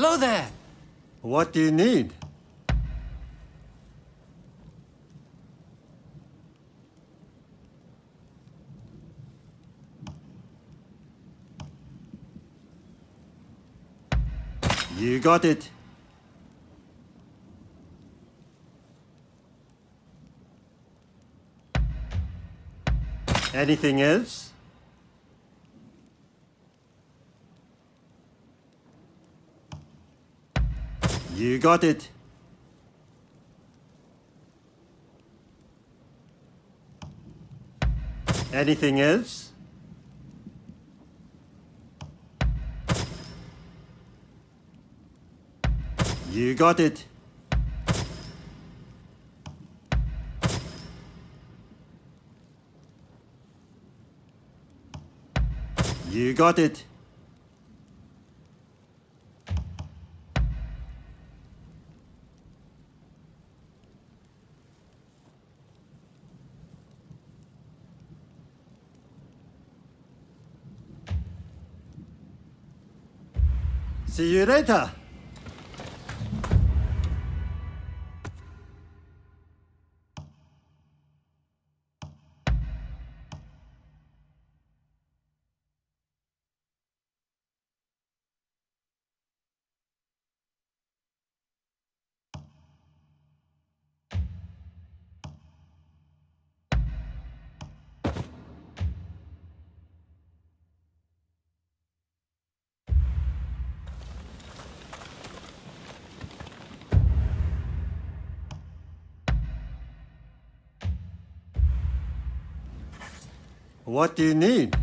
Hello there. What do you need? You got it. Anything else? You got it. Anything else? You got it. You got it. See you later. What do you need?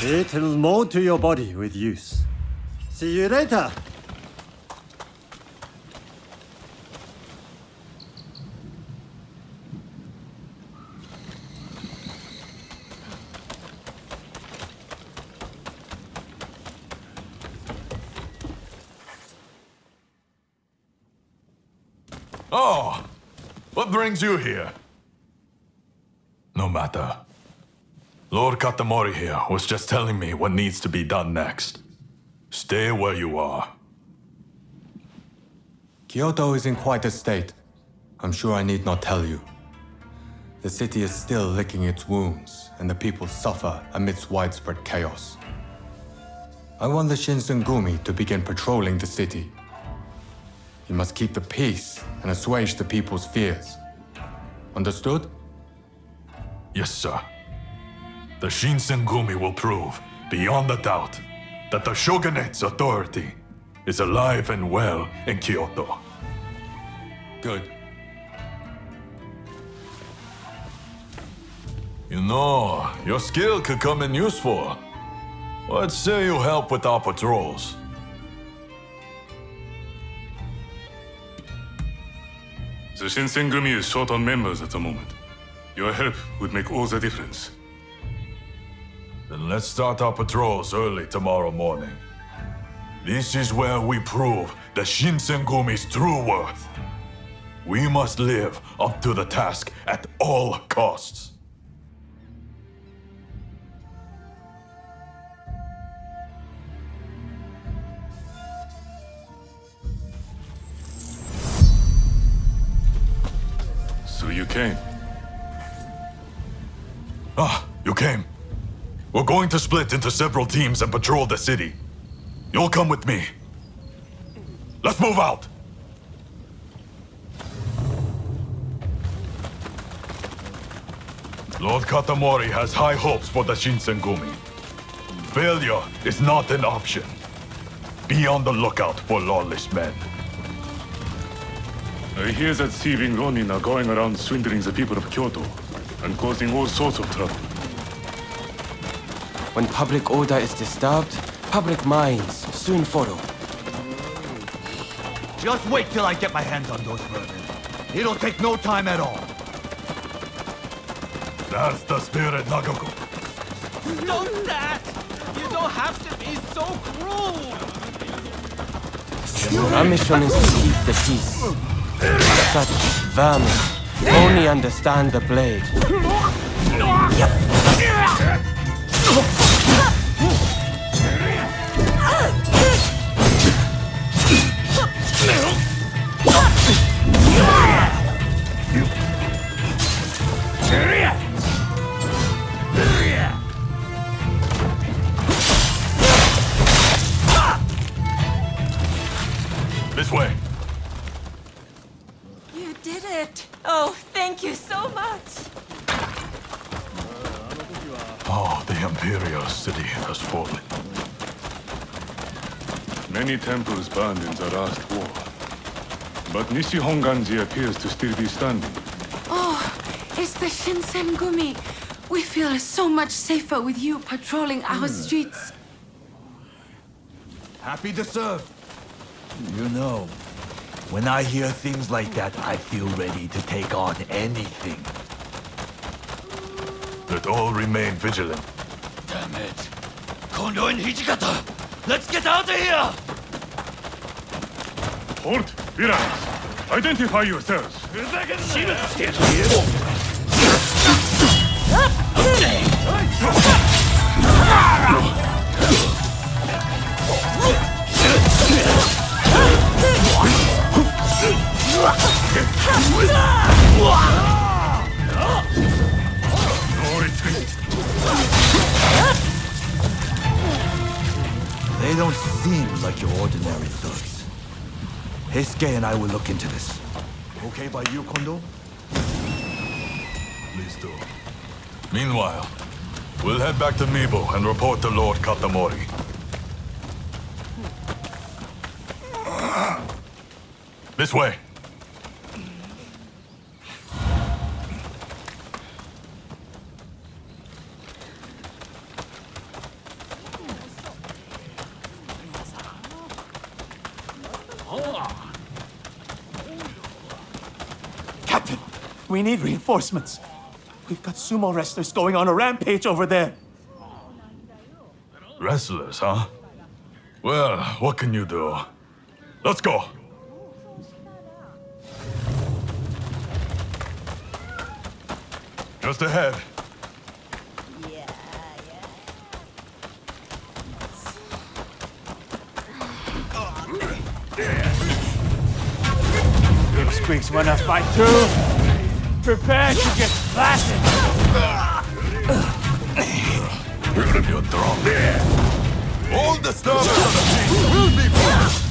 It'll mold to your body with use. See you later. Oh, what brings you here? No matter. Lord Katamori here was just telling me what needs to be done next. Stay where you are. Kyoto is in quite a state. I'm sure I need not tell you. The city is still licking its wounds, and the people suffer amidst widespread chaos. I want the Shinsengumi to begin patrolling the city. You must keep the peace and assuage the people's fears. Understood? Yes, sir. The Shinsengumi will prove, beyond a doubt, that the shogunate's authority is alive and well in Kyoto. Good. You know, your skill could come in useful. Let's say you help with our patrols. The Shinsengumi is short on members at the moment. Your help would make all the difference. Then let's start our patrols early tomorrow morning. This is where we prove the Shinsengumi's true worth. We must live up to the task at all costs. So you came. Ah, you came. We're going to split into several teams and patrol the city. You'll come with me. Let's move out! Lord Katamori has high hopes for the Shinsengumi. Failure is not an option. Be on the lookout for lawless men. I hear that thieving Ronin are going around swindling the people of Kyoto and causing all sorts of trouble. When public order is disturbed, public minds soon follow. Just wait till I get my hands on those vermin. It'll take no time at all. That's the spirit, Nagaku. Don't that! You don't have to be so cruel! Our mission is to keep the peace. Such vermin Only understand the blade. This way. You did it! Oh, thank you so much! Oh, the Imperial city has fallen. Many temples burned in the last war. But Nishihonganji appears to still be standing. Oh, it's the Shinsengumi. We feel so much safer with you patrolling our streets. Happy to serve. You know, when I hear things like that, I feel ready to take on anything. Let all remain vigilant. Damn it. Kondo and Hijikata! Let's get out of here! Hold, Virans. Identify yourselves. They don't seem like your ordinary thugs. Heisuke and I will look into this. Okay by you, Kondo? Please do. Meanwhile, we'll head back to Mibo and report to Lord Katamori. This way. Captain, we need reinforcements. We've got sumo wrestlers going on a rampage over there. Wrestlers, huh? Well, what can you do? Let's go. Just ahead. Pipsqueaks wanna fight too? Prepare to get blasted! You're drunk. All the stars of the team will be first.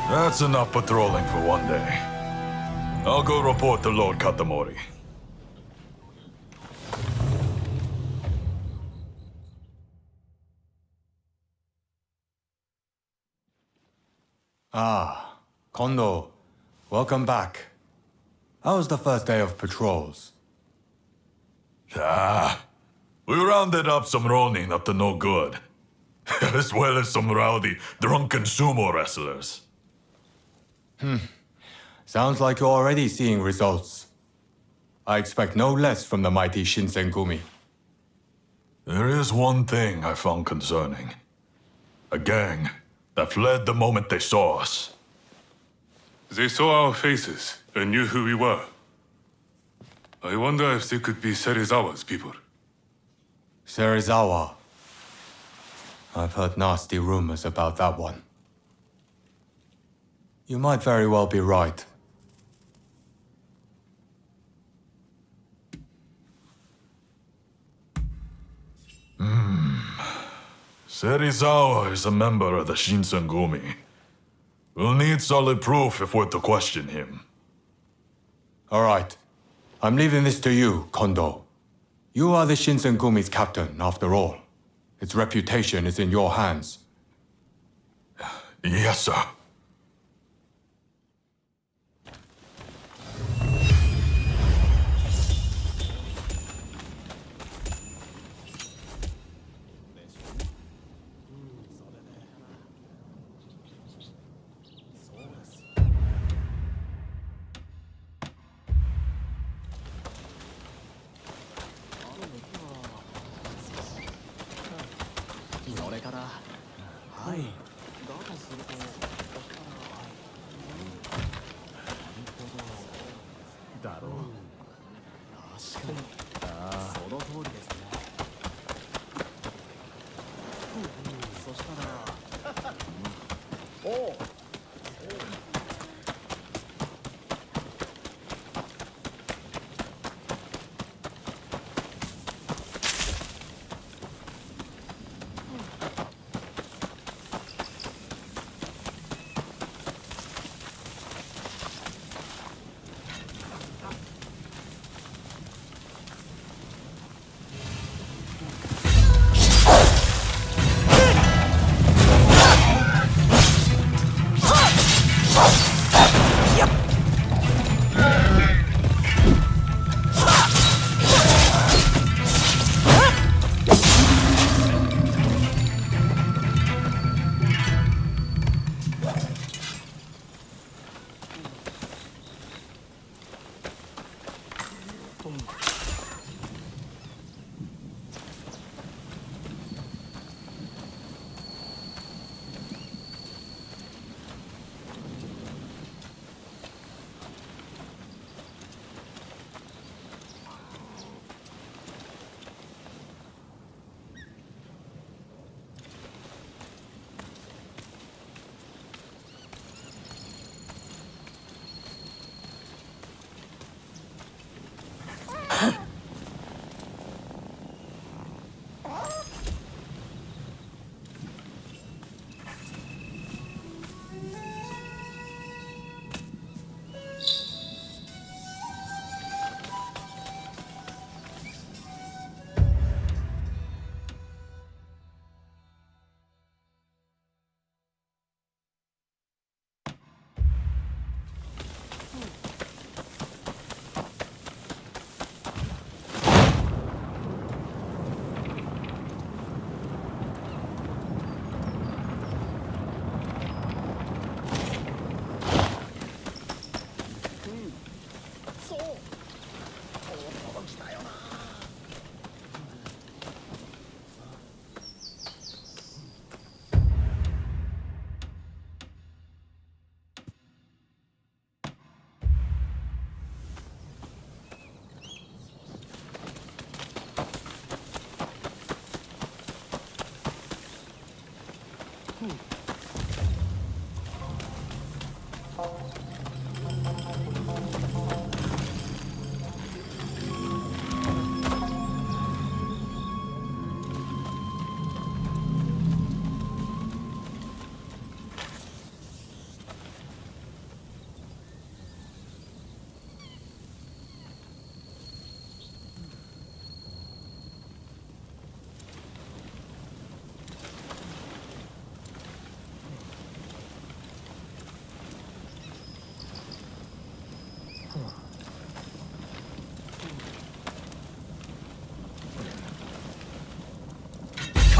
That's enough patrolling for one day. I'll go report to Lord Katamori. Ah, Kondo. Welcome back. How was the first day of patrols? We rounded up some Ronin up to no good. As well as some rowdy, drunken sumo wrestlers. Sounds like you're already seeing results. I expect no less from the mighty Shinsengumi. There is one thing I found concerning. A gang that fled the moment they saw us. They saw our faces and knew who we were. I wonder if they could be Serizawa's people. Serizawa. I've heard nasty rumors about that one. You might very well be right. Serizawa is a member of the Shinsengumi. We'll need solid proof if we're to question him. All right. I'm leaving this to you, Kondo. You are the Shinsengumi's captain, after all. Its reputation is in your hands. Yes, sir.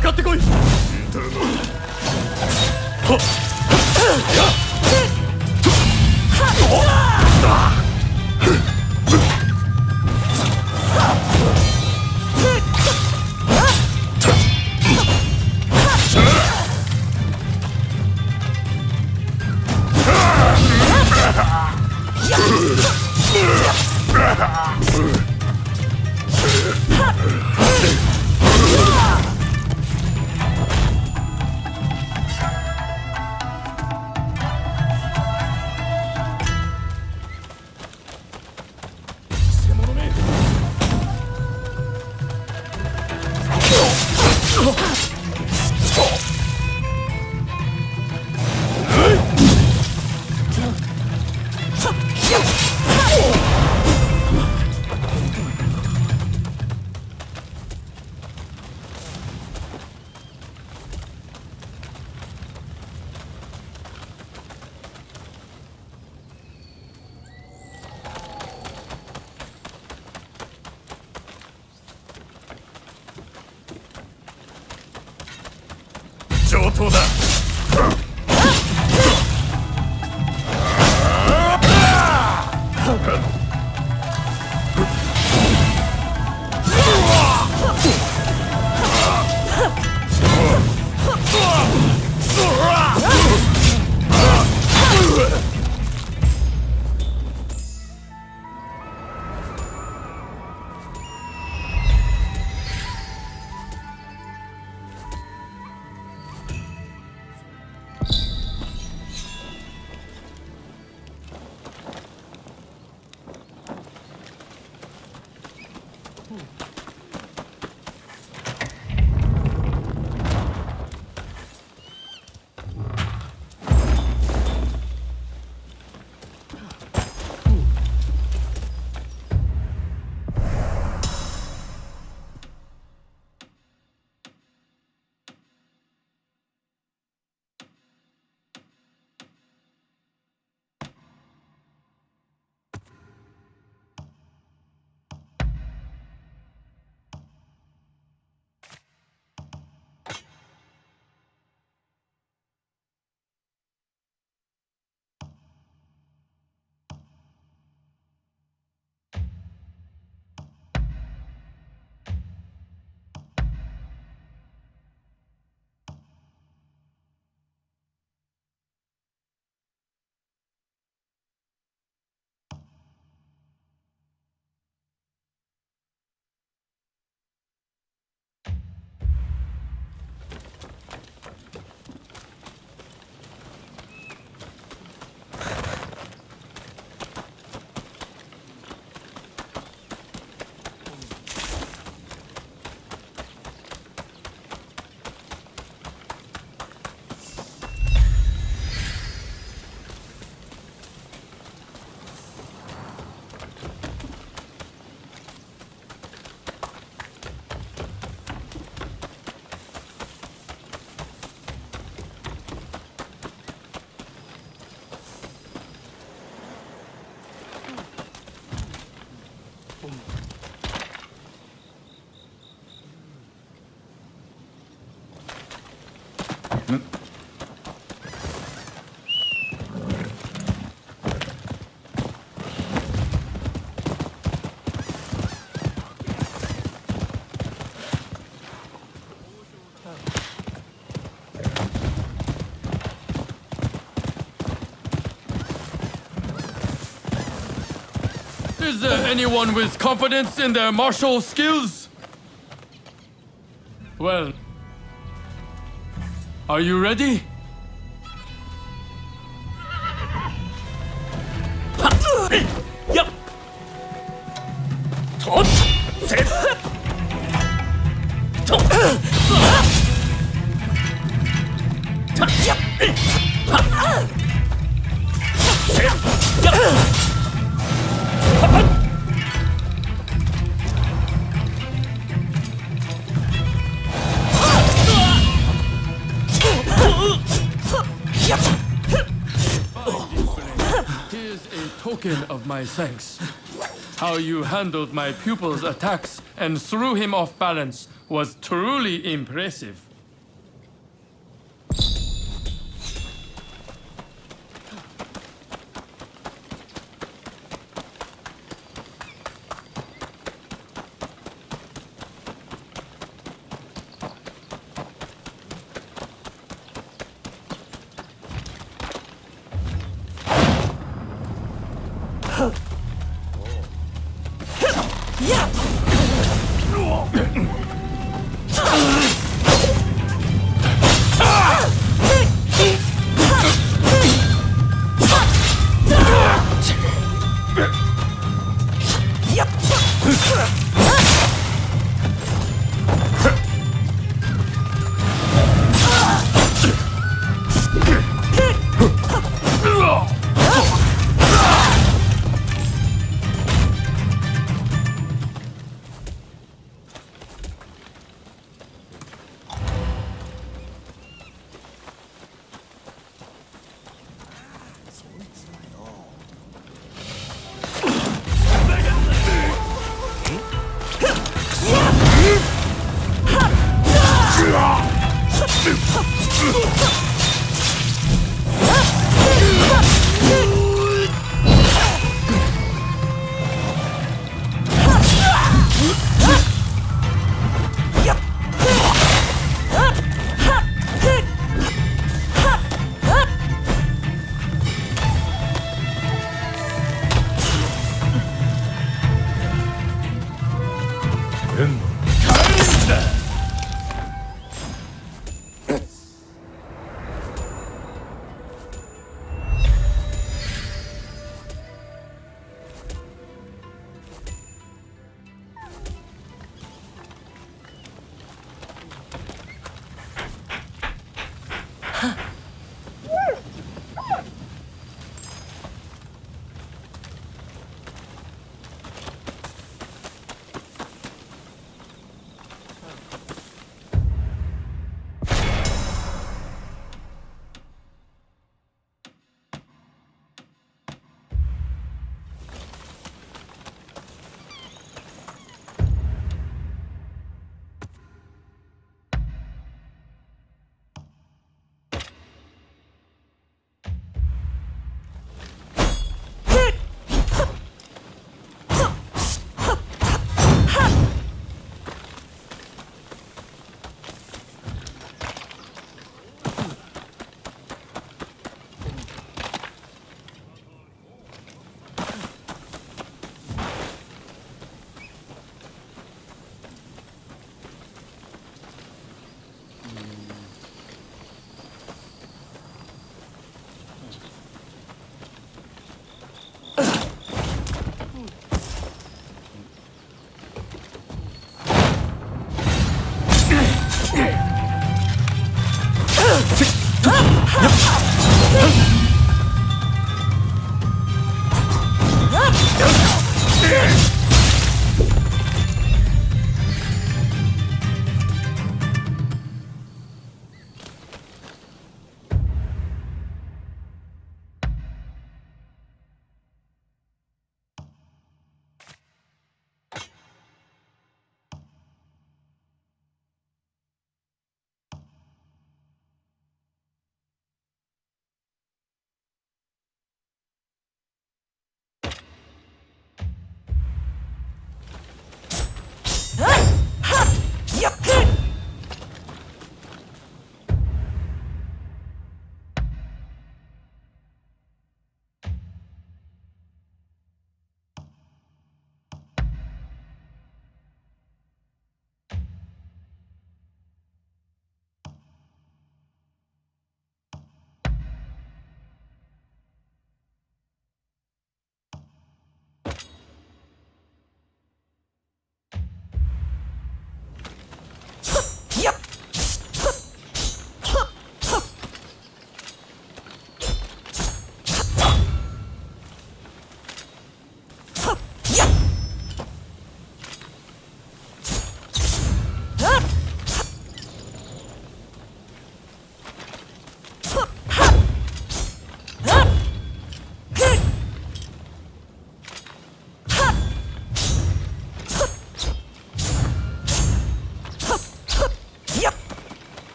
かかってこい。上等だ。Is there anyone with confidence in their martial skills? Well, are you ready? Here's a token of my thanks. How you handled my pupil's attacks and threw him off balance was truly impressive.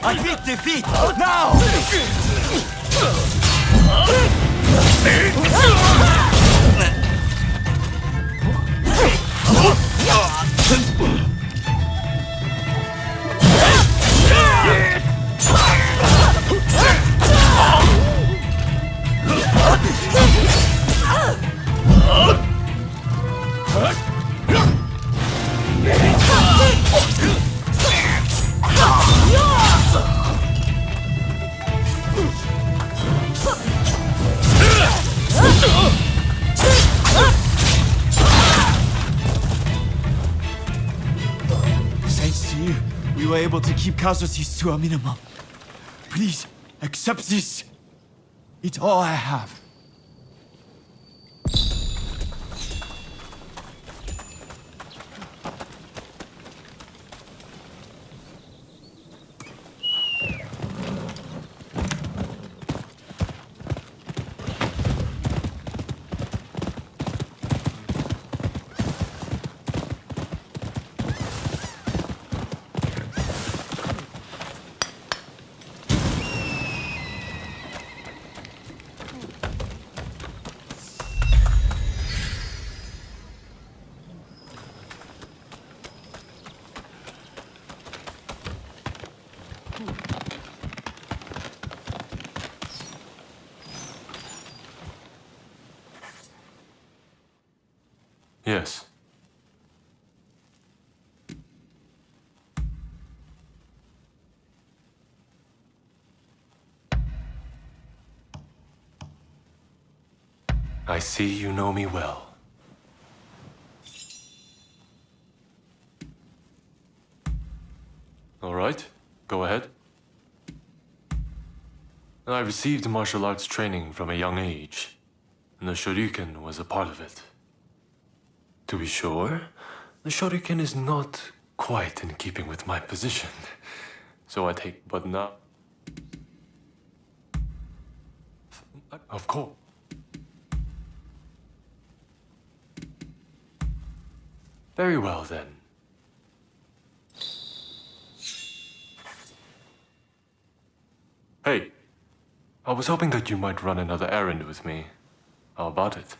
Admit defeat! Now! Thanks to you, we were able to keep casualties to a minimum. Please, accept this. It's all I have. Yes. I see you know me well. All right, go ahead. I received martial arts training from a young age, and the shuriken was a part of it. To be sure, the shuriken is not quite in keeping with my position, So I take what now? Of course. Very well then. Hey, I was hoping that you might run another errand with me. How about it?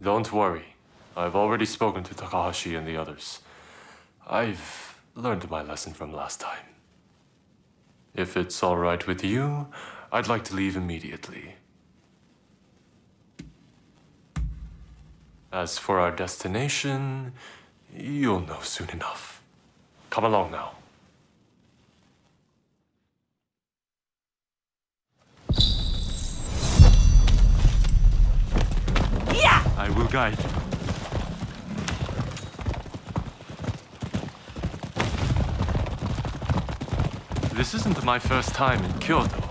Don't worry. I've already spoken to Takahashi and the others. I've learned my lesson from last time. If it's all right with you, I'd like to leave immediately. As for our destination, you'll know soon enough. Come along now. Yeah! I will guide you. This isn't my first time in Kyoto.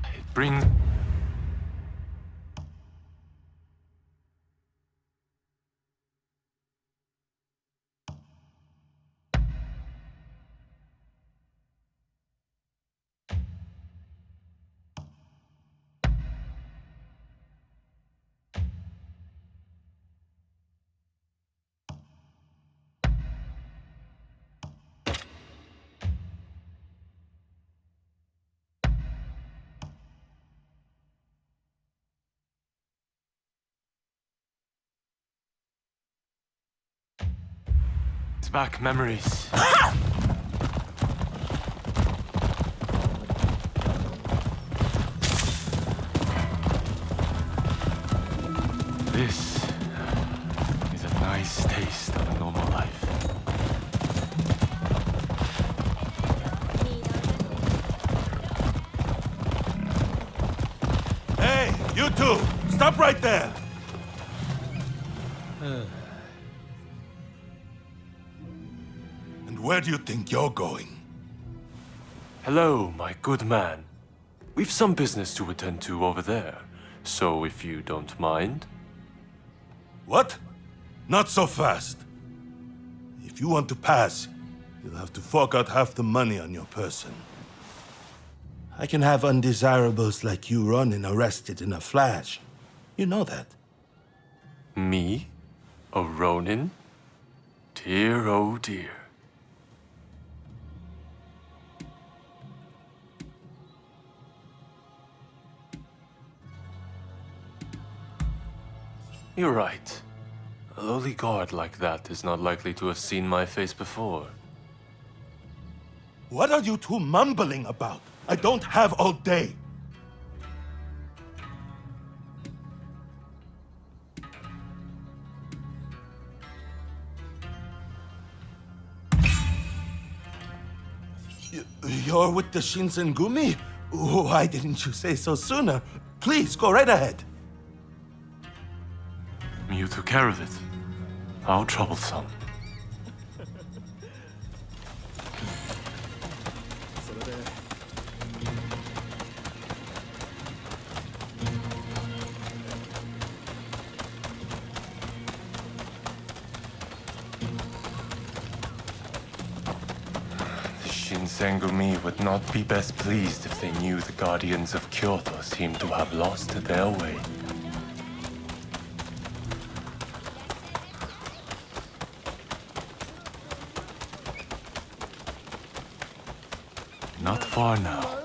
It brings... back memories. This is a nice taste of a normal life. Hey, you two! Stop right there! Where do you think you're going? Hello, my good man. We've some business to attend to over there, so if you don't mind. What? Not so fast. If you want to pass, you'll have to fork out half the money on your person. I can have undesirables like you Ronin arrested in a flash. You know that. Me? A Ronin? Dear, oh dear. You're right. A lowly guard like that is not likely to have seen my face before. What are you two mumbling about? I don't have all day. You're with the Shinsengumi? Why didn't you say so sooner? Please, go right ahead. You took care of it. How troublesome. The Shinsengumi would not be best pleased if they knew the Guardians of Kyoto seemed to have lost their way. Not far now.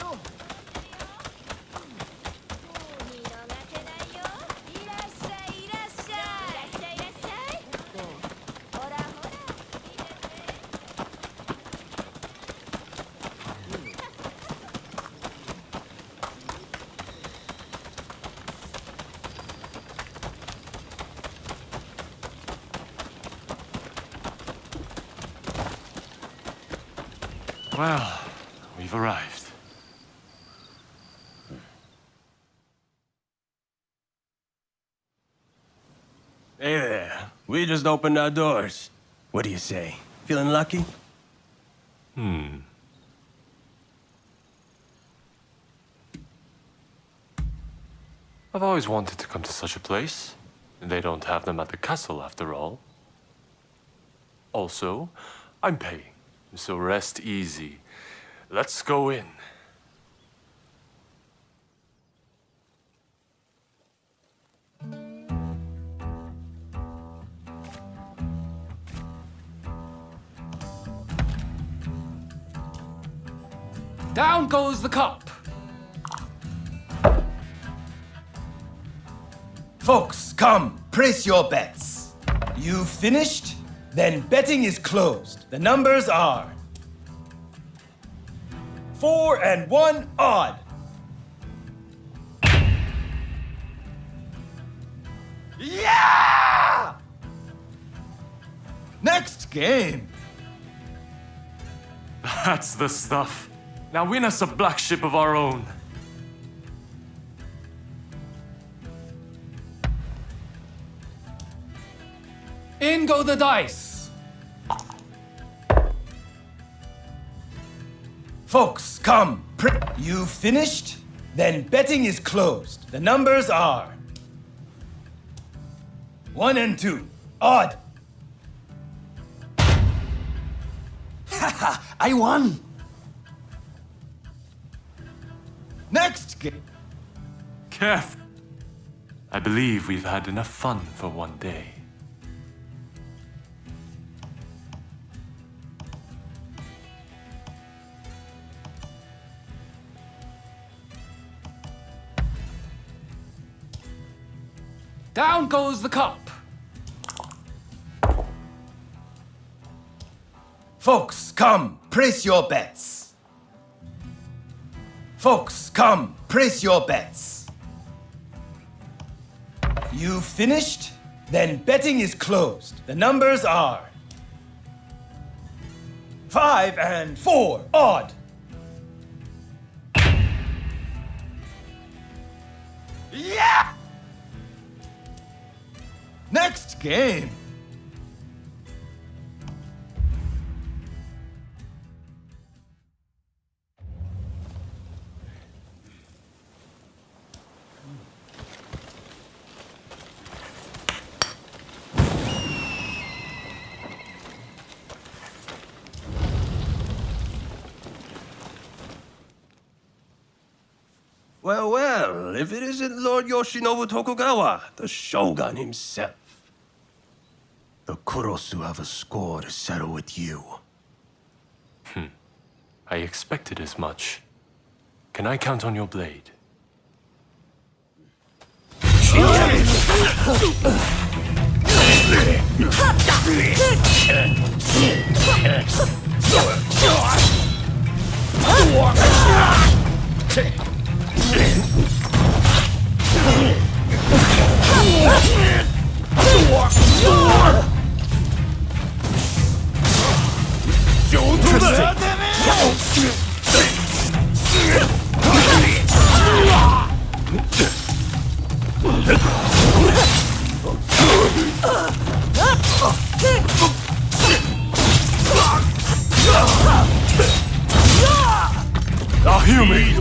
Well, we've arrived. Hey there. We just opened our doors. What do you say? Feeling lucky? I've always wanted to come to such a place. They don't have them at the castle, after all. Also, I'm paying, so rest easy. Let's go in. Down goes the cup. Folks, come, place your bets. You finished? Then betting is closed. The numbers are 4 and 1 odd. Yeah! Next game. That's the stuff. Now win us a black ship of our own. In go the dice. Folks, come. You finished? Then betting is closed. The numbers are 1 and 2. Odd. Haha, I won. Next game. Careful. I believe we've had enough fun for one day. Down goes the cup. Folks, come, place your bets. Folks, come, place your bets. You finished? Then betting is closed. The numbers are 5 and 4 odd. Yeah! Next game. Well, well, if it isn't Lord Yoshinobu Tokugawa, the Shogun himself. The Kurosu have a score to settle with you. I expected as much. Can I count on your blade? Now hear me!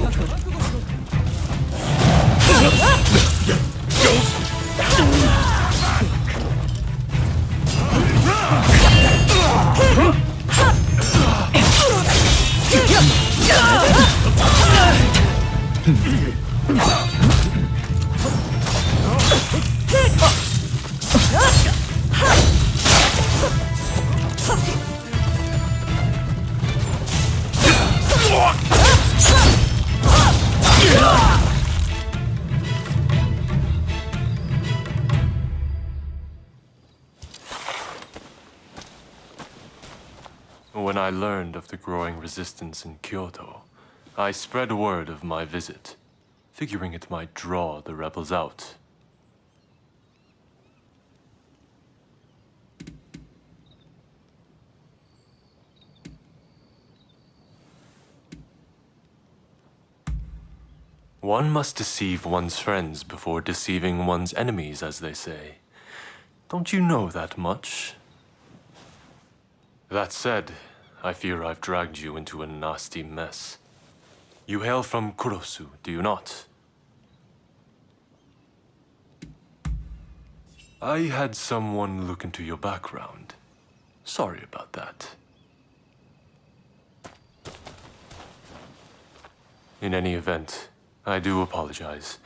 When I learned of the growing resistance in Kyoto, I spread word of my visit, figuring it might draw the rebels out. One must deceive one's friends before deceiving one's enemies, as they say. Don't you know that much? That said, I fear I've dragged you into a nasty mess. You hail from Kurosu, do you not? I had someone look into your background. Sorry about that. In any event, I do apologize,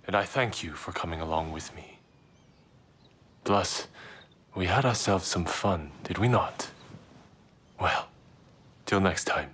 and I thank you for coming along with me. Plus, we had ourselves some fun, did we not? Well, till next time.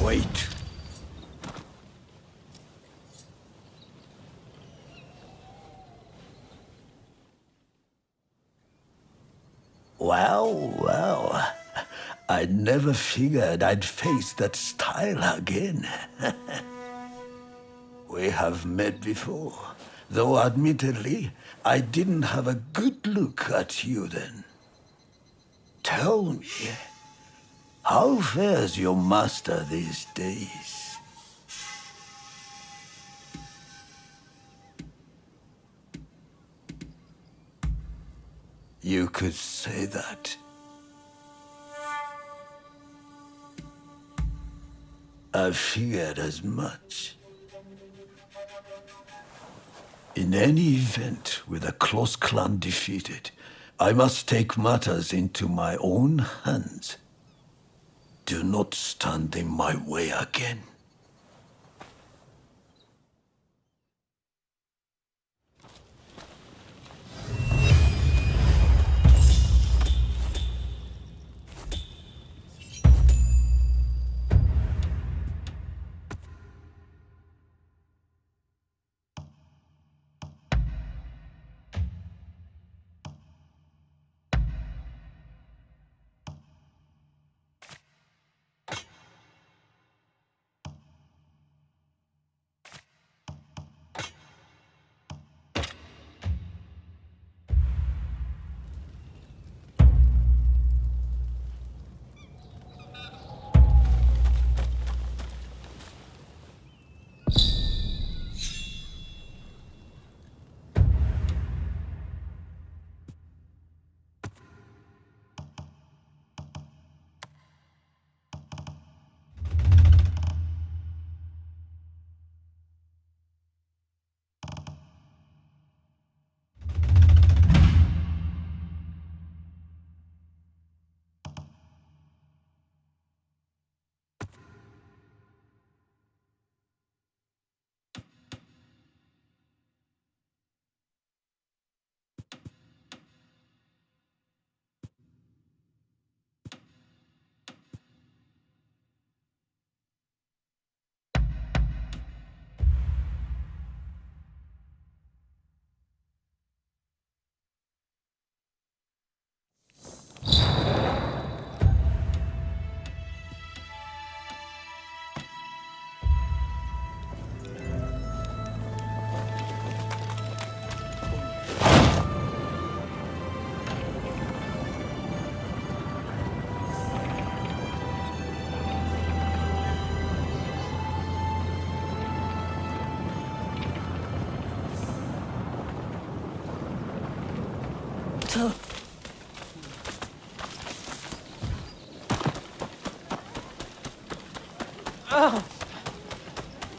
Wait. Well. I never figured I'd face that style again. We have met before, though admittedly, I didn't have a good look at you then. Tell me, how fares your master these days? You could say that. I figured as much. In any event, with a close clan defeated, I must take matters into my own hands. Do not stand in my way again.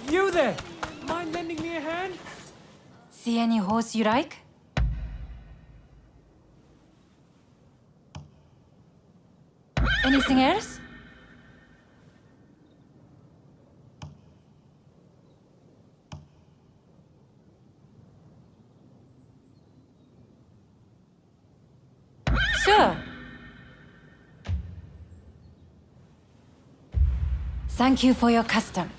You there! Mind lending me a hand? See any horse you like? Anything else? Sure. Thank you for your custom.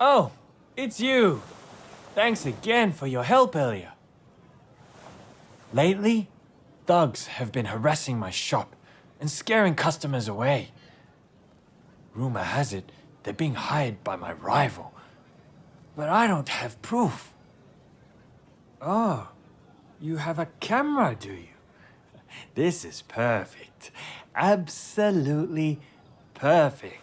Oh, it's you. Thanks again for your help earlier. Lately, thugs have been harassing my shop and scaring customers away. Rumor has it they're being hired by my rival, but I don't have proof. Oh, you have a camera, do you? This is perfect. Absolutely perfect.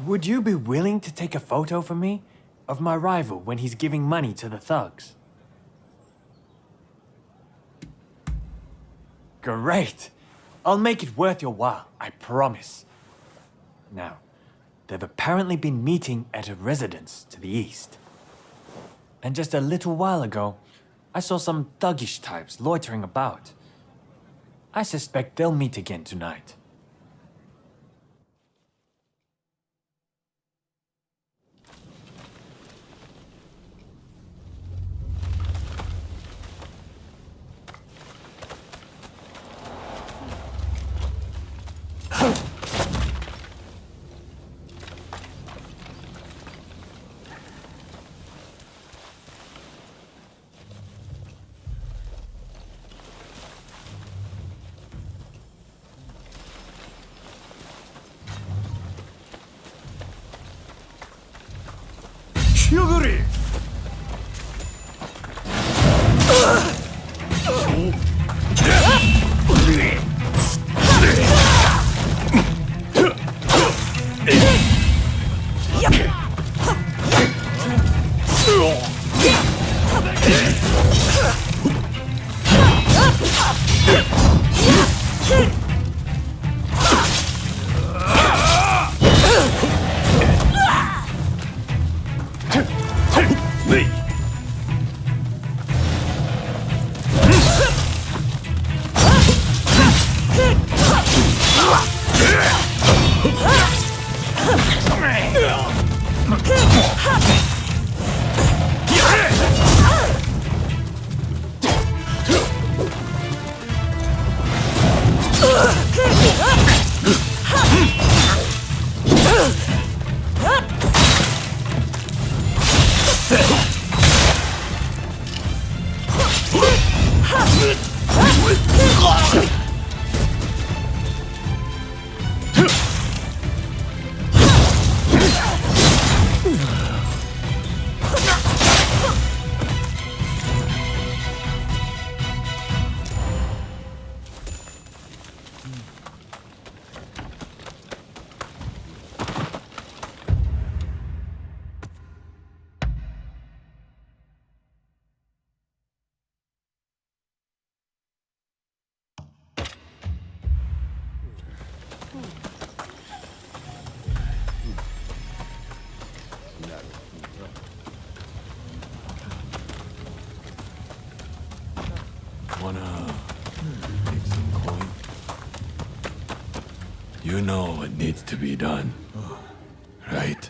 Would you be willing to take a photo for me of my rival when he's giving money to the thugs? Great! I'll make it worth your while, I promise. Now, they've apparently been meeting at a residence to the east. And just a little while ago, I saw some thuggish types loitering about. I suspect they'll meet again tonight. You know what needs to be done, right?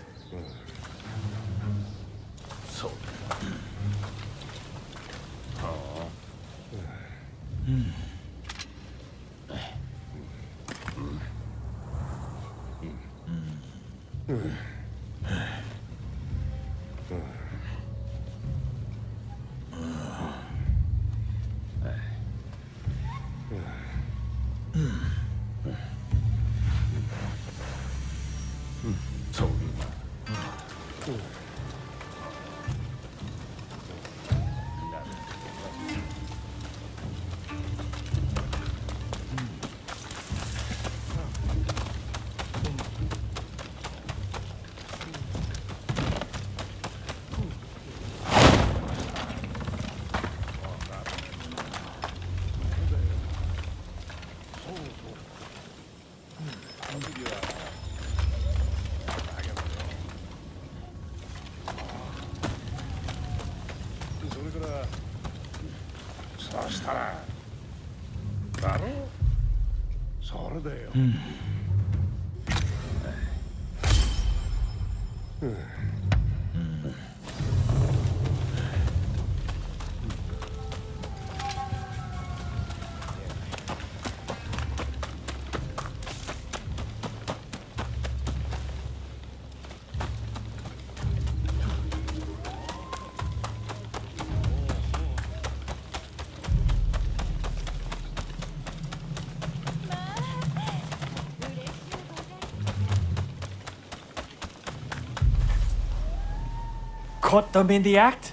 caught them in the act?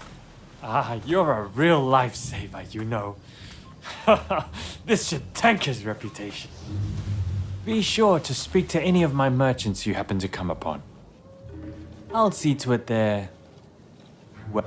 Ah, you're a real lifesaver, you know. This should tank his reputation. Be sure to speak to any of my merchants you happen to come upon. I'll see to it they're... well...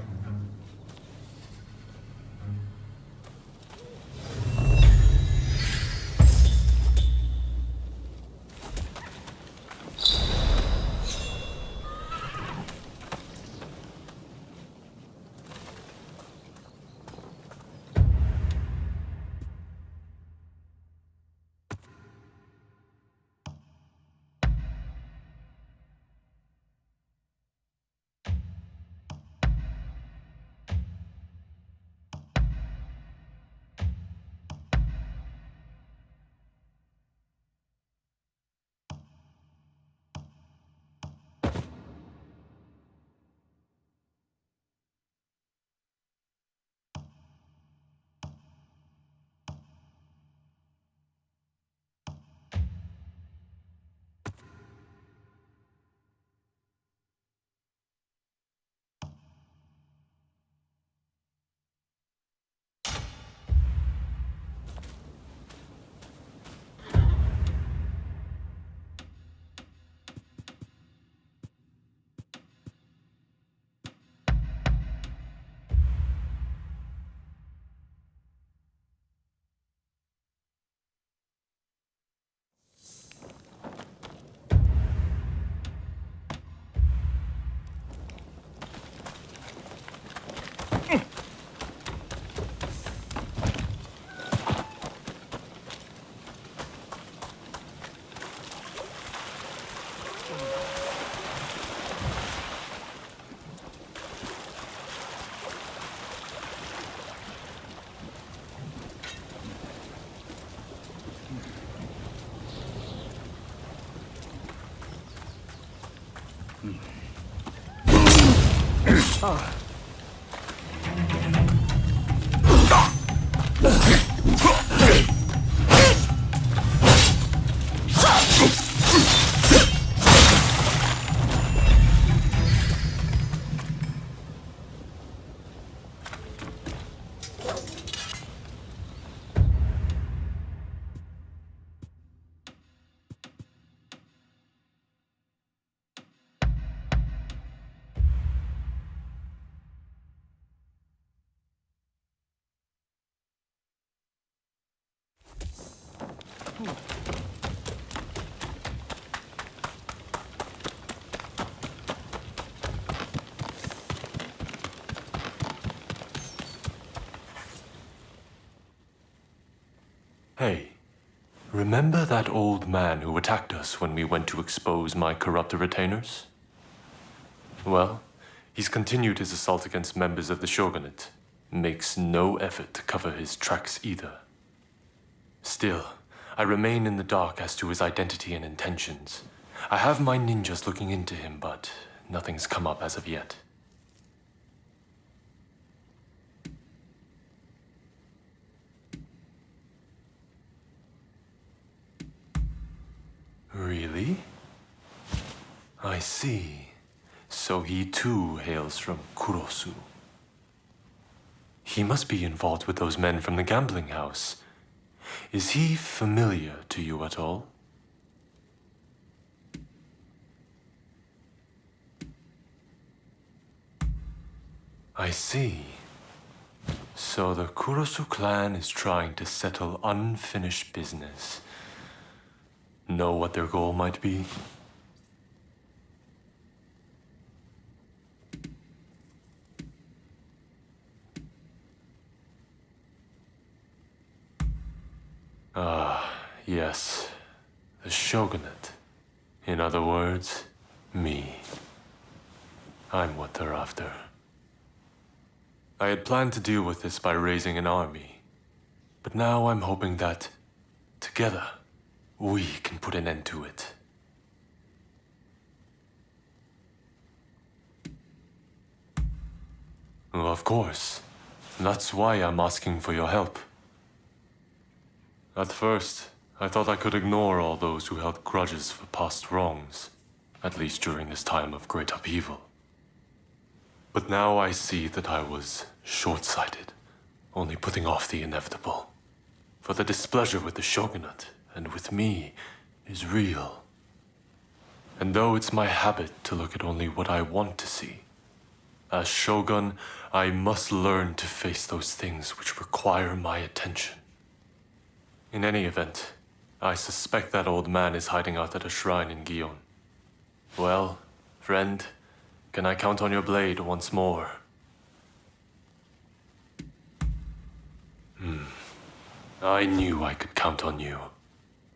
Hey, remember that old man who attacked us when we went to expose my corrupt retainers? Well, he's continued his assault against members of the shogunate. Makes no effort to cover his tracks either. Still, I remain in the dark as to his identity and intentions. I have my ninjas looking into him, but nothing's come up as of yet. Really? I see. So he too hails from Kurosu. He must be involved with those men from the gambling house. Is he familiar to you at all? I see. So the Kurosu clan is trying to settle unfinished business. Know what their goal might be? Ah, yes. The shogunate. In other words, me. I'm what they're after. I had planned to deal with this by raising an army. But now I'm hoping that, together, we can put an end to it. Well, of course. That's why I'm asking for your help. At first, I thought I could ignore all those who held grudges for past wrongs, at least during this time of great upheaval. But now I see that I was short-sighted, only putting off the inevitable. For the displeasure with the shogunate, and with me, is real. And though it's my habit to look at only what I want to see, as shogun, I must learn to face those things which require my attention. In any event, I suspect that old man is hiding out at a shrine in Gion. Well, friend, can I count on your blade once more? I knew I could count on you.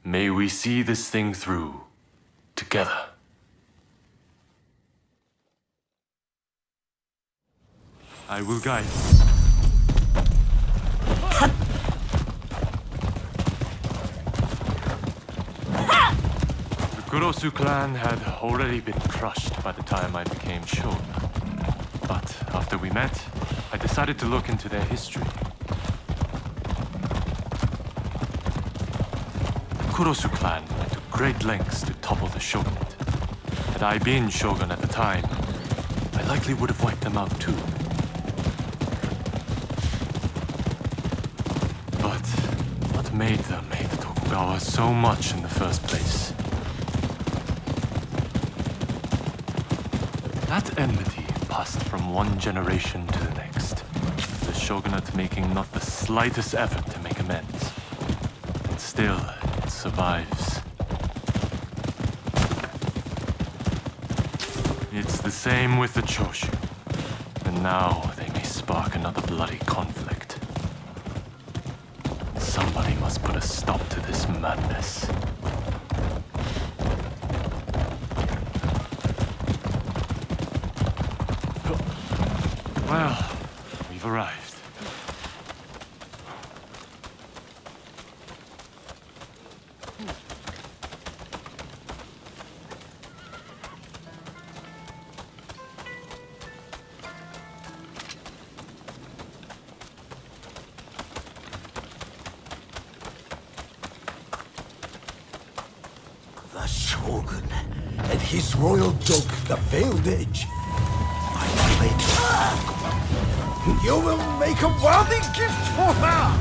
May we see this thing through, together. I will guide you. The Kurosu clan had already been crushed by the time I became shogun. But after we met, I decided to look into their history. The Kurosu clan went to great lengths to topple the shogunate. Had I been shogun at the time, I likely would have wiped them out too. But what made them hate the Tokugawa so much in the first place? That enmity passed from one generation to the next, the shogunate making not the slightest effort to make amends. And still, it survives. It's the same with the Choshu, and now they may spark another bloody conflict. Somebody must put a stop to this madness. Well, we've arrived. The Shogun and his royal dog, the Veiled Edge. You will make a worthy gift for her!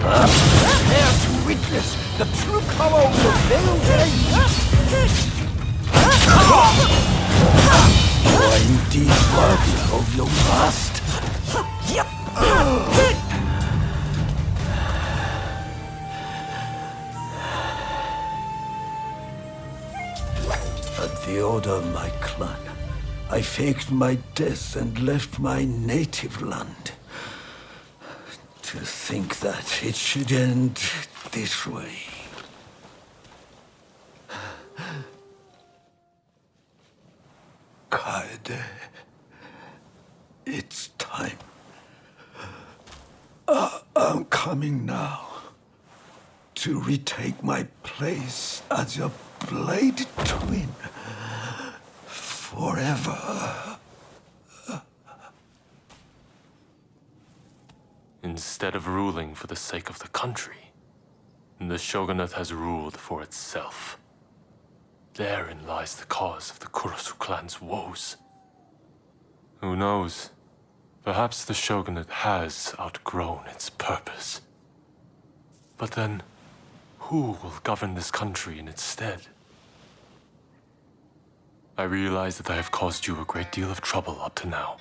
Prepare to witness the true power of the Veiled Edge! You are indeed worthy of your master. At the order of my clan, I faked my death and left my native land. To think that it should end this way. Kaede, it's time. I'm coming now to retake my place as your blade twin forever. Instead of ruling for the sake of the country, the shogunate has ruled for itself. Therein lies the cause of the Kurosu clan's woes. Who knows? Perhaps the shogunate has outgrown its purpose. But then, who will govern this country in its stead? I realize that I have caused you a great deal of trouble up to now.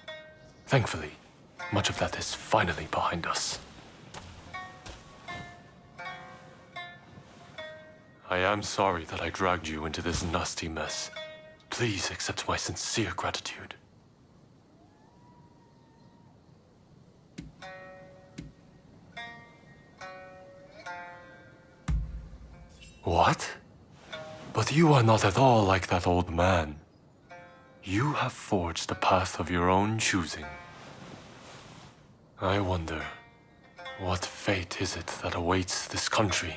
Thankfully, much of that is finally behind us. I am sorry that I dragged you into this nasty mess. Please accept my sincere gratitude. What? But you are not at all like that old man. You have forged a path of your own choosing. I wonder, what fate is it that awaits this country?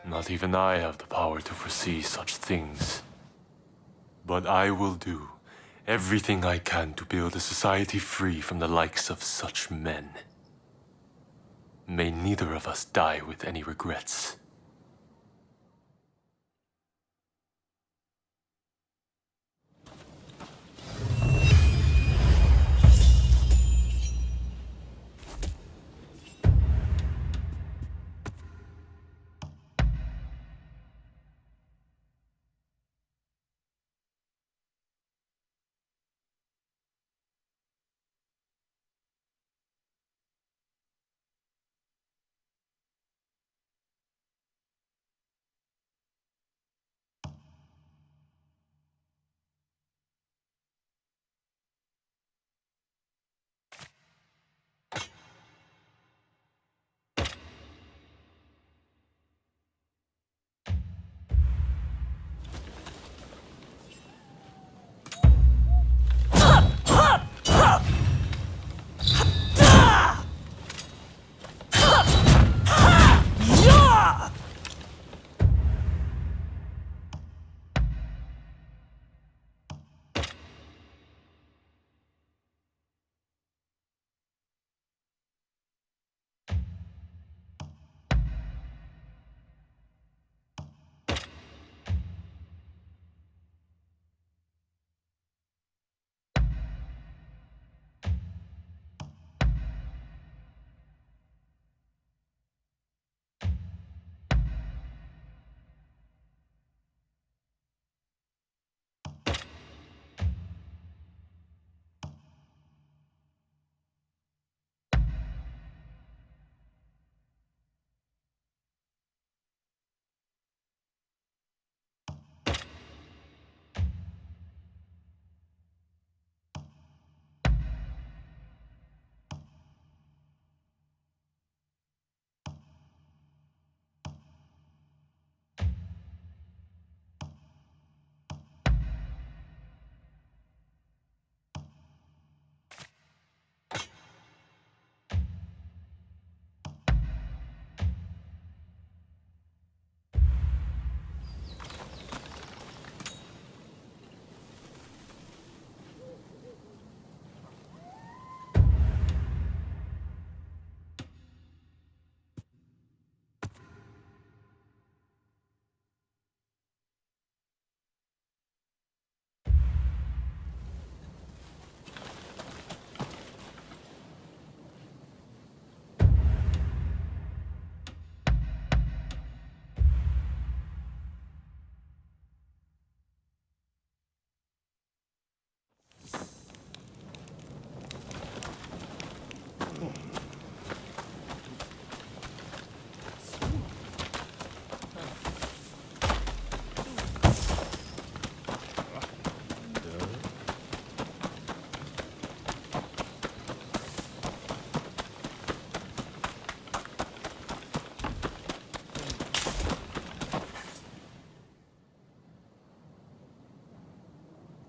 Not even I have the power to foresee such things. But I will do everything I can to build a society free from the likes of such men. May neither of us die with any regrets.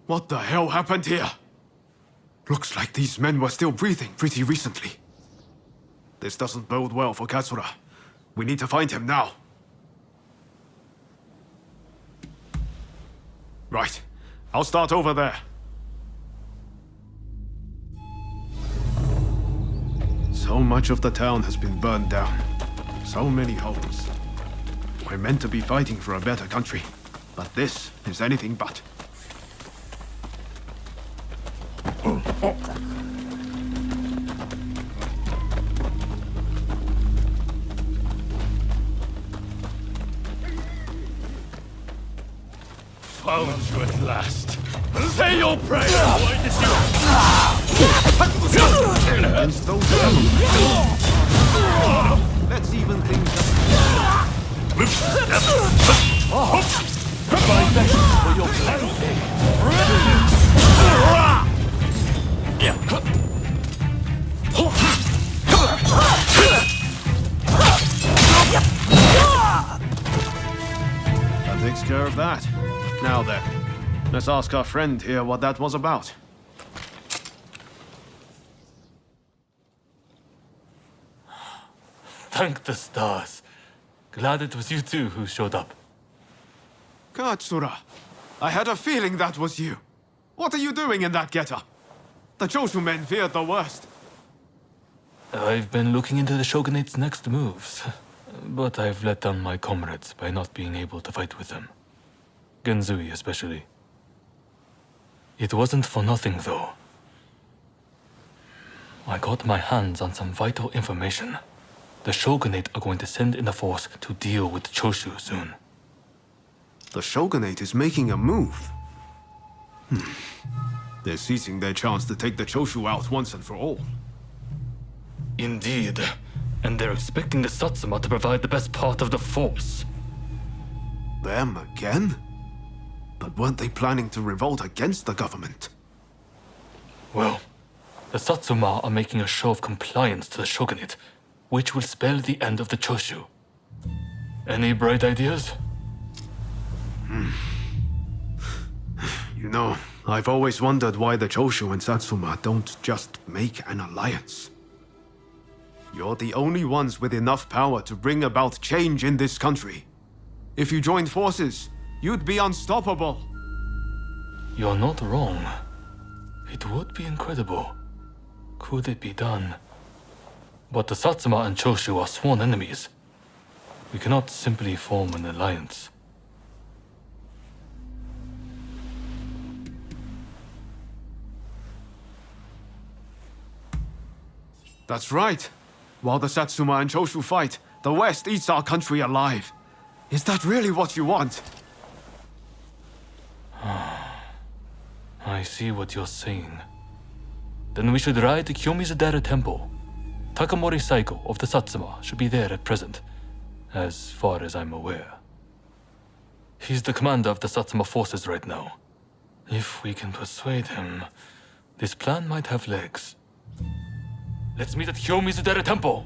What the hell happened here? Looks like these men were still breathing pretty recently. This doesn't bode well for Katsura. We need to find him now. Right. I'll start over there. So much of the town has been burned down. So many homes. We're meant to be fighting for a better country, but this is anything but. Found you at last. Say your prayer! Against those let's even things up. My thanks for your plan. That takes care of that. Now then, Let's ask our friend here what that was about. Thank the stars. Glad it was you two who showed up. Katsura, I had a feeling that was you. What are you doing in that getup? The Choshu men feared the worst. I've been looking into the Shogunate's next moves, but I've let down my comrades by not being able to fight with them. Genzui especially. It wasn't for nothing, though. I got my hands on some vital information. The Shogunate are going to send in a force to deal with Choshu soon. The Shogunate is making a move. They're seizing their chance to take the Choshu out once and for all. Indeed. And they're expecting the Satsuma to provide the best part of the force. Them again? But weren't they planning to revolt against the government? Well, the Satsuma are making a show of compliance to the Shogunate, which will spell the end of the Choshu. Any bright ideas? You know, I've always wondered why the Choshu and Satsuma don't just make an alliance. You're the only ones with enough power to bring about change in this country. If you joined forces, you'd be unstoppable. You're not wrong. It would be incredible. Could it be done? But the Satsuma and Choshu are sworn enemies. We cannot simply form an alliance. That's right. While the Satsuma and Choshu fight, the West eats our country alive. Is that really what you want? I see what you're saying. Then we should ride to Kyomizudera Temple. Takamori Saigo of the Satsuma should be there at present, as far as I'm aware. He's the commander of the Satsuma forces right now. If we can persuade him, this plan might have legs. Let's meet at Kyomizudera Temple!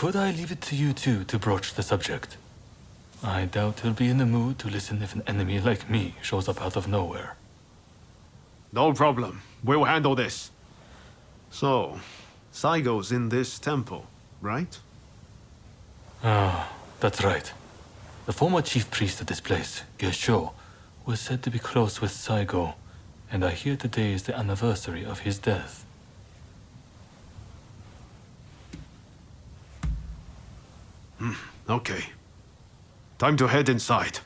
Could I leave it to you two to broach the subject? I doubt he'll be in the mood to listen if an enemy like me shows up out of nowhere. No problem. We'll handle this. So, Saigo's in this temple, right? Ah, that's right. The former chief priest of this place, Gesho, was said to be close with Saigo, and I hear today is the anniversary of his death. Okay. Time to head inside.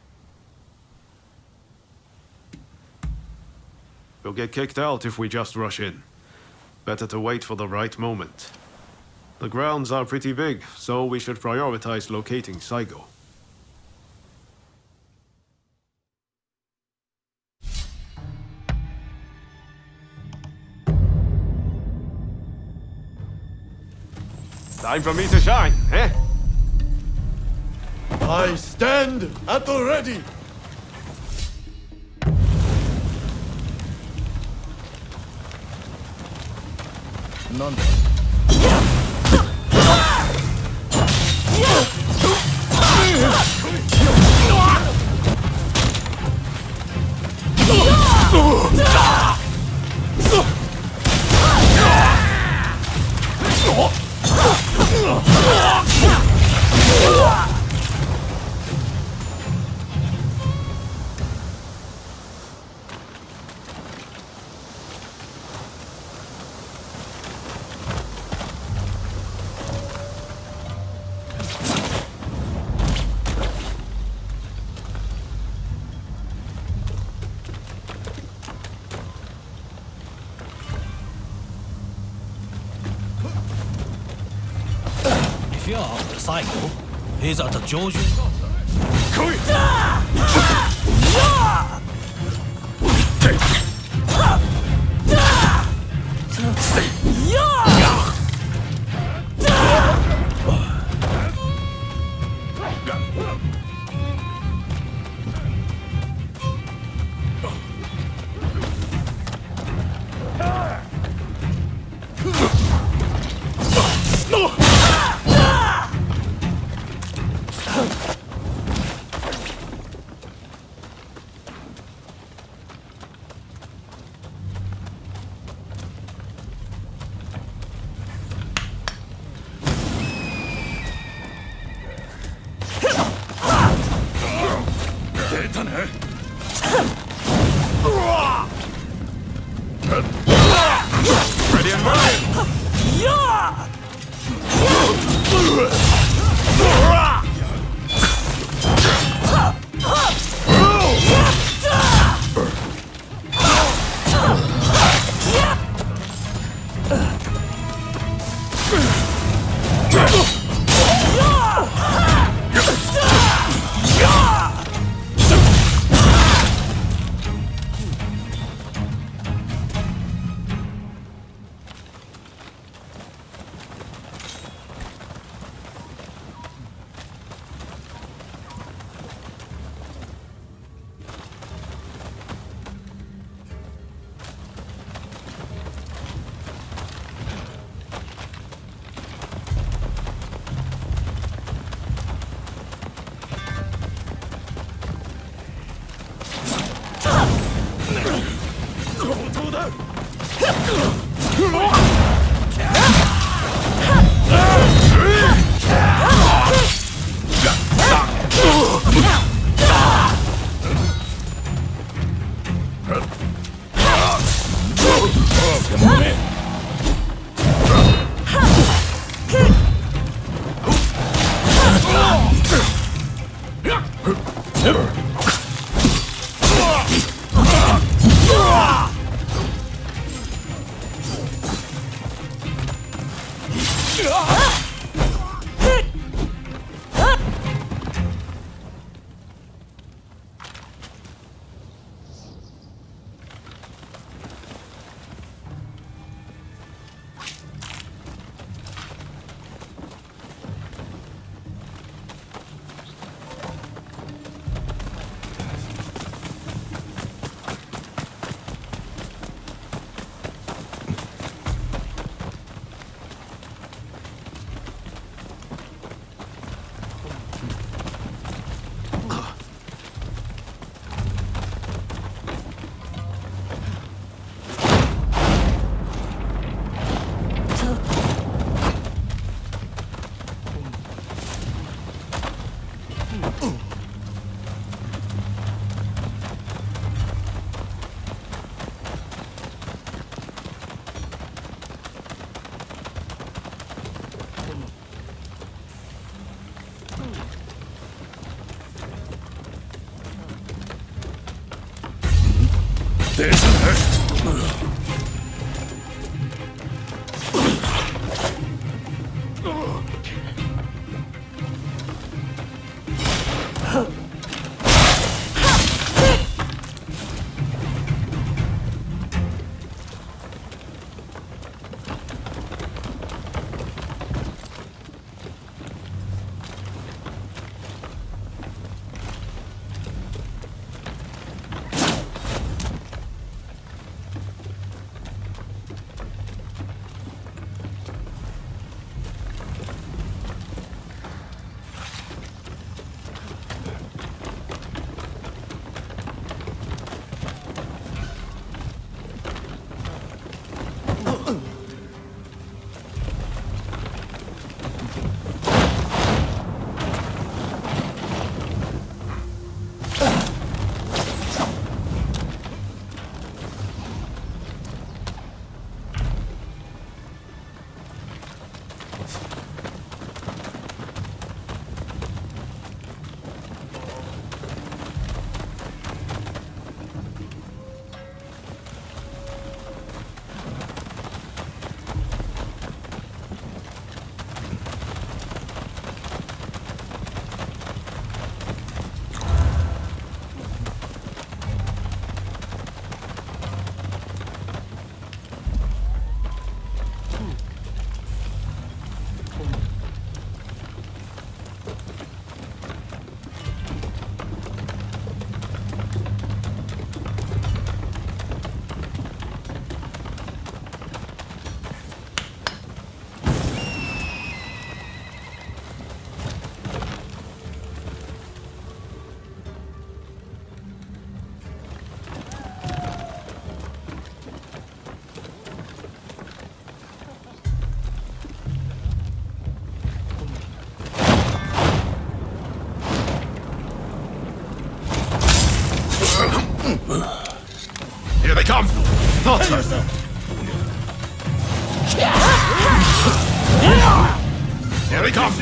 We'll get kicked out if we just rush in. Better to wait for the right moment. The grounds are pretty big, so we should prioritize locating Saigo. Time for me to shine, eh? I stand at the ready! None. fear of the cycle is that the Joju... Ready and move! thought so. Here he comes.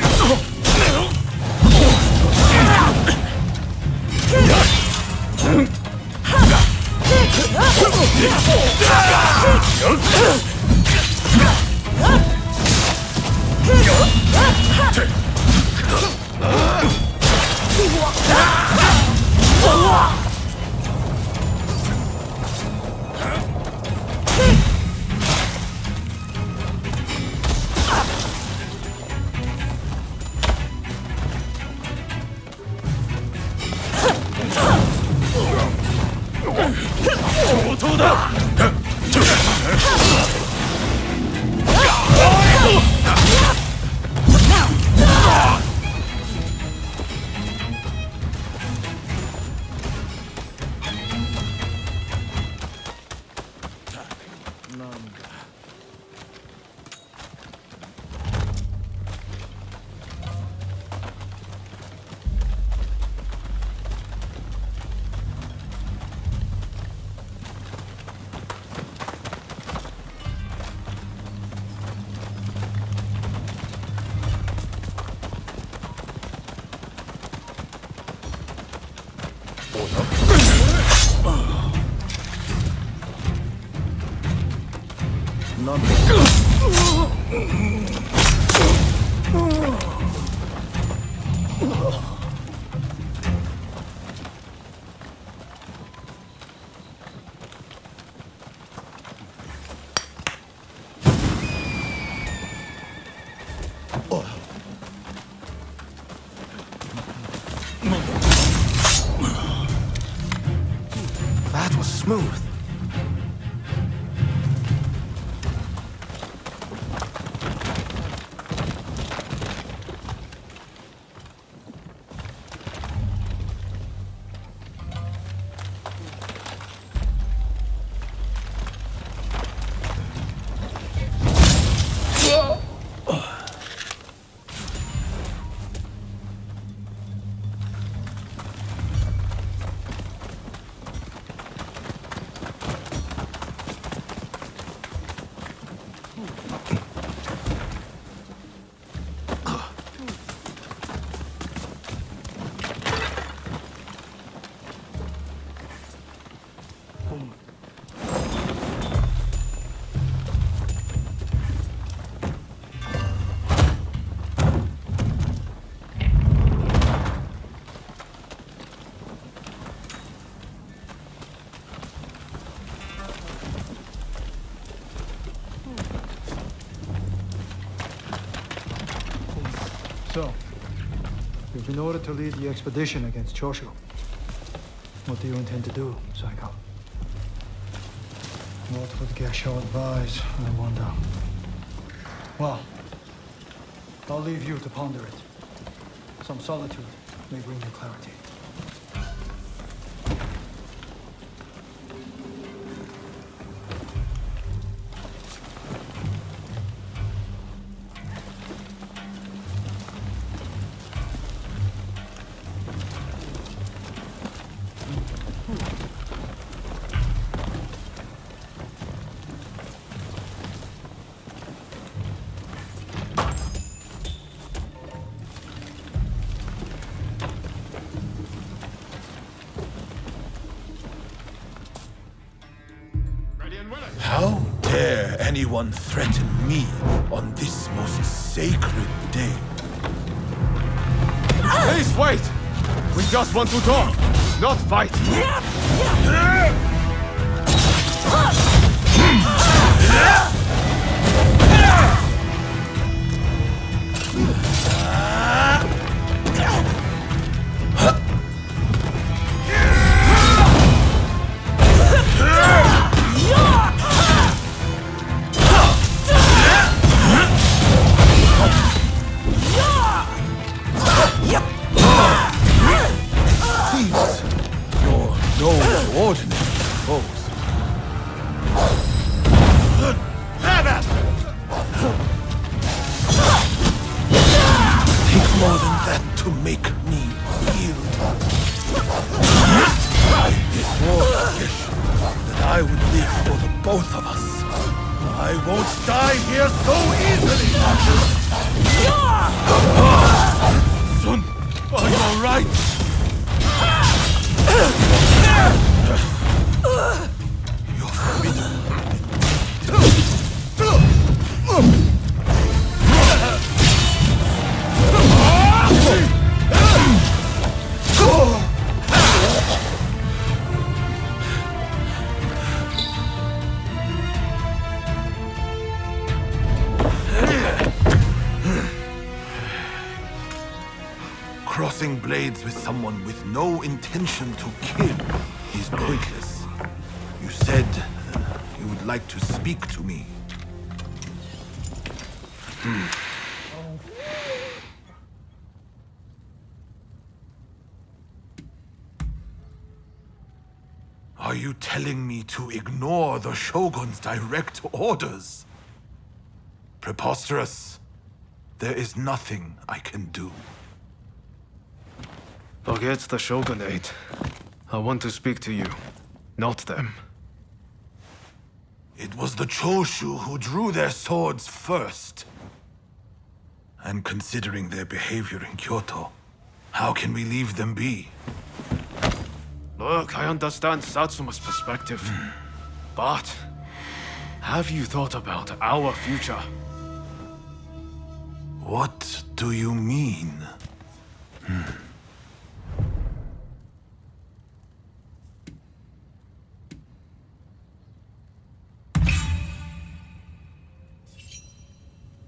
That was smooth. So, you've been ordered to lead the expedition against Choshu. What do you intend to do, Psycho? What would Gesho advise, I wonder? Well, I'll leave you to ponder it. Some solitude may bring you clarity. How dare anyone threaten me on this most sacred day? Please wait! We just want to talk, not fight. Seems you're no ordinary. for the both of us. I won't die here so easily! Son, are you all right? You're forbidden. Crossing blades with someone with no intention to kill is pointless. You said you would like to speak to me. Are you telling me to ignore the Shogun's direct orders? Preposterous. There is nothing I can do. Forget the Shogunate. I want to speak to you, not them. It was the Choshu who drew their swords first. And considering their behavior in Kyoto, how can we leave them be? Look, I understand Satsuma's perspective. But have you thought about our future? What do you mean?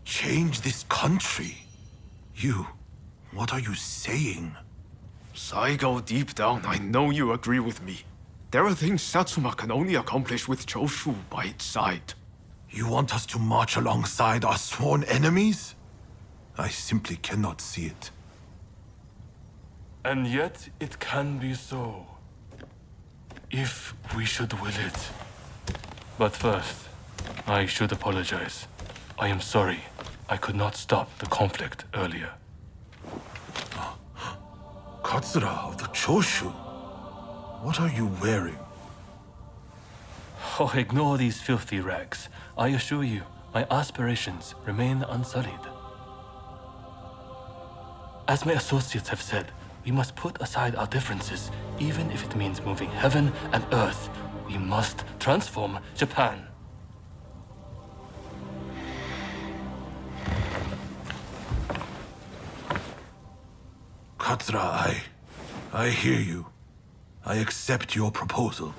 Change this country? What are you saying? Saigo, deep down, I know you agree with me. There are things Satsuma can only accomplish with Choshu by its side. You want us to march alongside our sworn enemies? I simply cannot see it. And yet it can be so. If we should will it. But first, I should apologize. I am sorry. I could not stop the conflict earlier. Katsura of the Choshu? What are you wearing? Oh, ignore these filthy rags. I assure you, my aspirations remain unsullied. As my associates have said, we must put aside our differences, even if it means moving heaven and earth. We must transform Japan. Katsura, I hear you. I accept your proposal.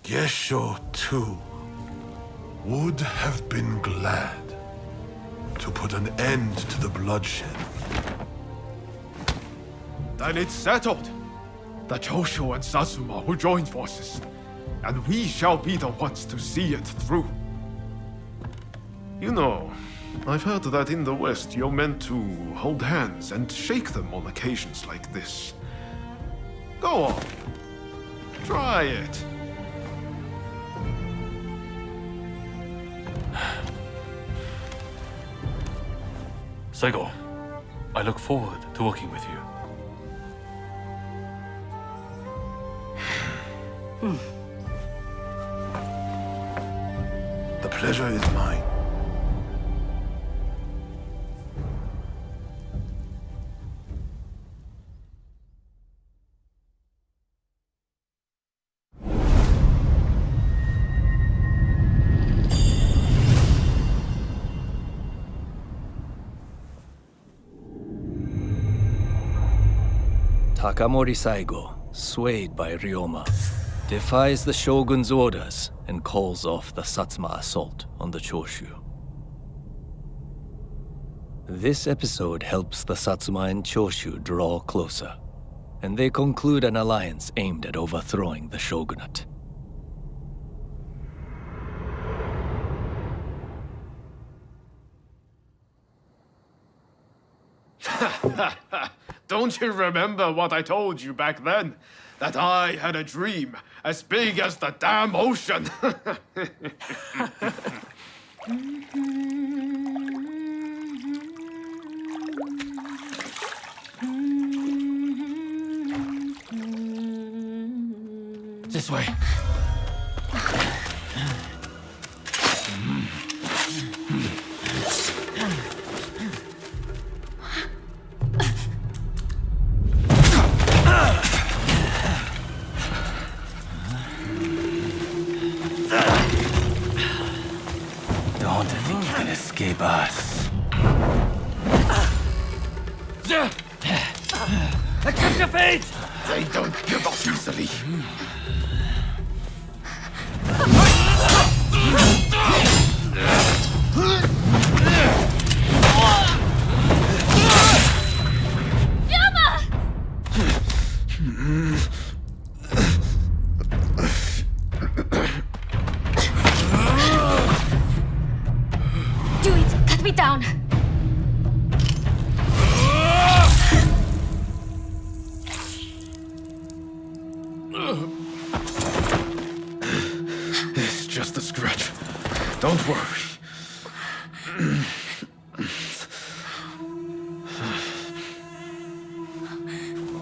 Gesho, too, would have been glad to put an end to the bloodshed. Then it's settled. The Choshu and Satsuma will join forces, and we shall be the ones to see it through. You know, I've heard that in the West you're meant to hold hands and shake them on occasions like this. Go on. Try it. Saigo, I look forward to working with you. The pleasure is mine. Takamori Saigo, swayed by Ryoma, defies the Shogun's orders and calls off the Satsuma assault on the Choshu. This episode helps the Satsuma and Choshu draw closer, and they conclude an alliance aimed at overthrowing the shogunate. Don't you remember what I told you back then? that I had a dream as big as the damn ocean. This way. Don't think you can escape us. Accept your fate! They don't give up easily. Do it! Cut me down! It's just a scratch. Don't worry.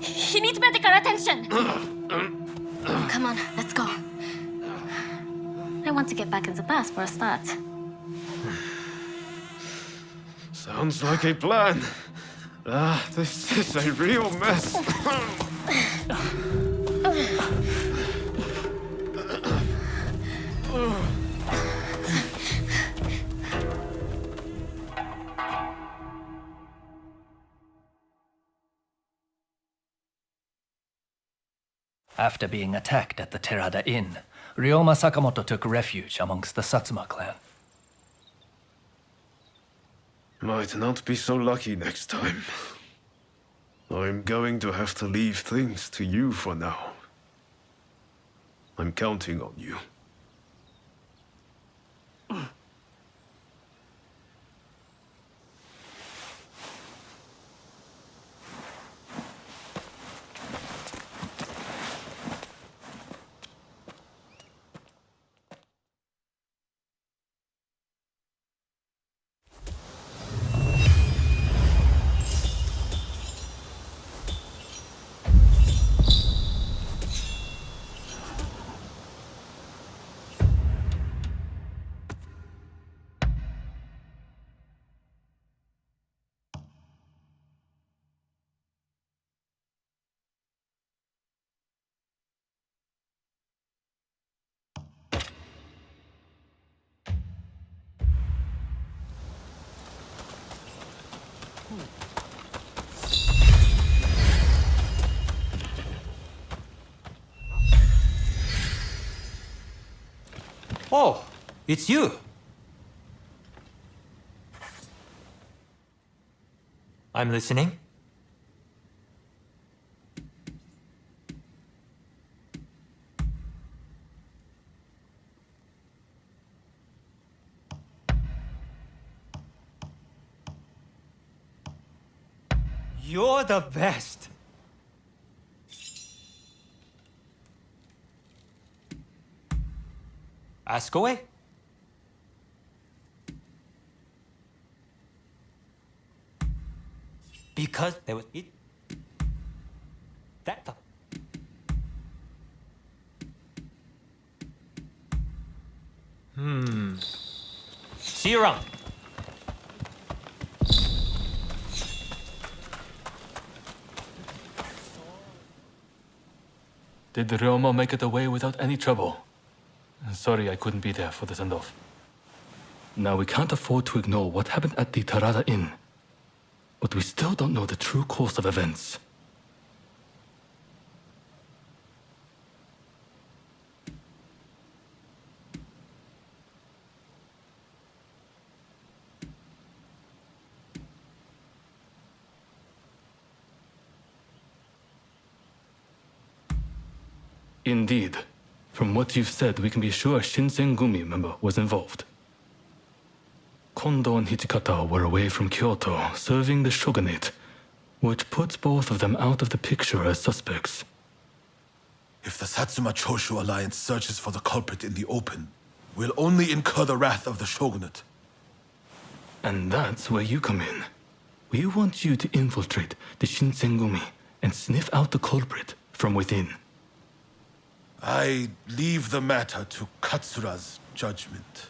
He needs medical attention! Come on, let's go. I want to get back in the past for a start. Sounds like a plan. This is a real mess. After being attacked at the Terada Inn, Ryoma Sakamoto took refuge amongst the Satsuma clan. Might not be so lucky next time. I'm going to have to leave things to you for now. I'm counting on you. Oh, it's you. I'm listening. You're the best. Ask away. Because there was it. That. See you around. Did Ryoma make it away without any trouble? Sorry I couldn't be there for the send-off. Now we can't afford to ignore what happened at the Terada Inn. But we still don't know the true course of events. Indeed. From what you've said, we can be sure a Shinsengumi member was involved. Kondo and Hichikata were away from Kyoto, serving the shogunate, which puts both of them out of the picture as suspects. If the Satsuma Choshu alliance searches for the culprit in the open, we'll only incur the wrath of the shogunate. And that's where you come in. We want you to infiltrate the Shinsengumi and sniff out the culprit from within. I leave the matter to Katsura's judgment.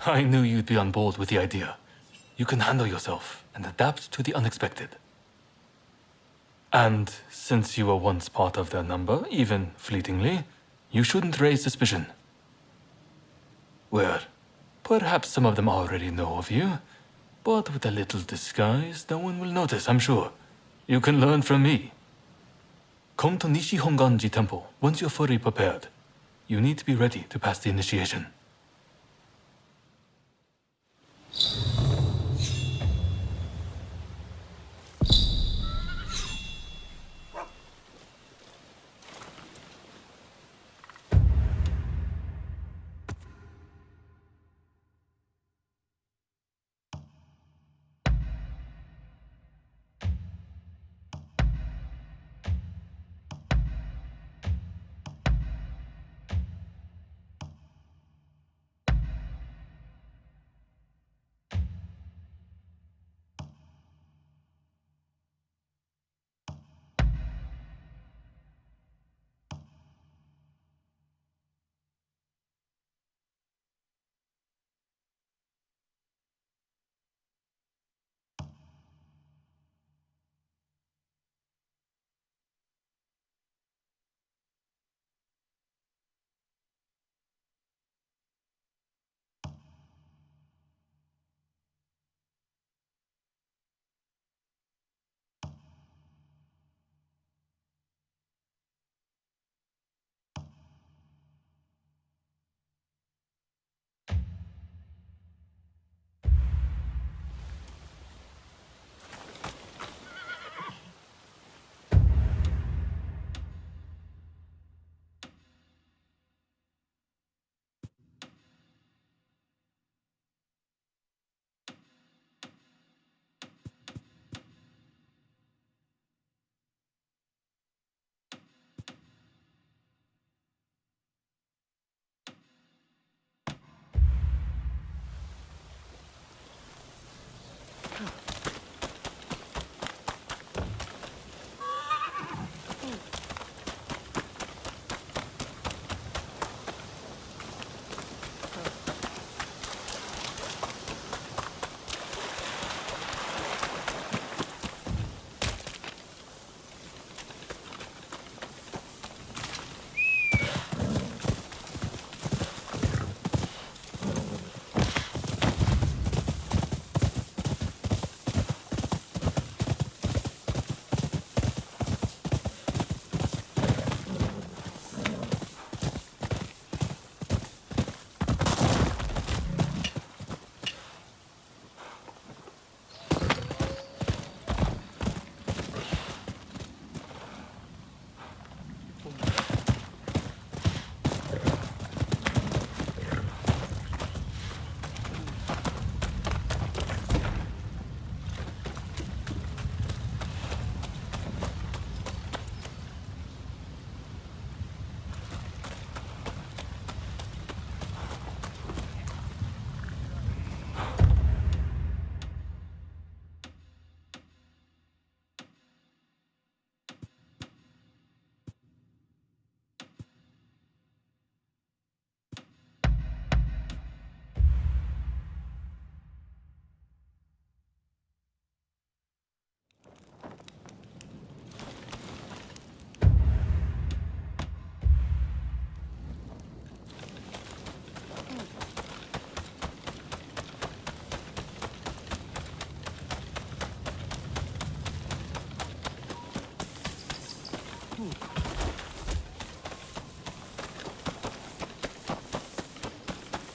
I knew you'd be on board with the idea. You can handle yourself and adapt to the unexpected. And since you were once part of their number, even fleetingly, you shouldn't raise suspicion. Well, perhaps some of them already know of you, but with a little disguise, no one will notice, I'm sure. You can learn from me. Come to Nishi Honganji Temple once you're fully prepared. You need to be ready to pass the initiation.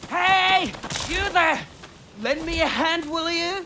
Hey! You there! Lend me a hand, will you?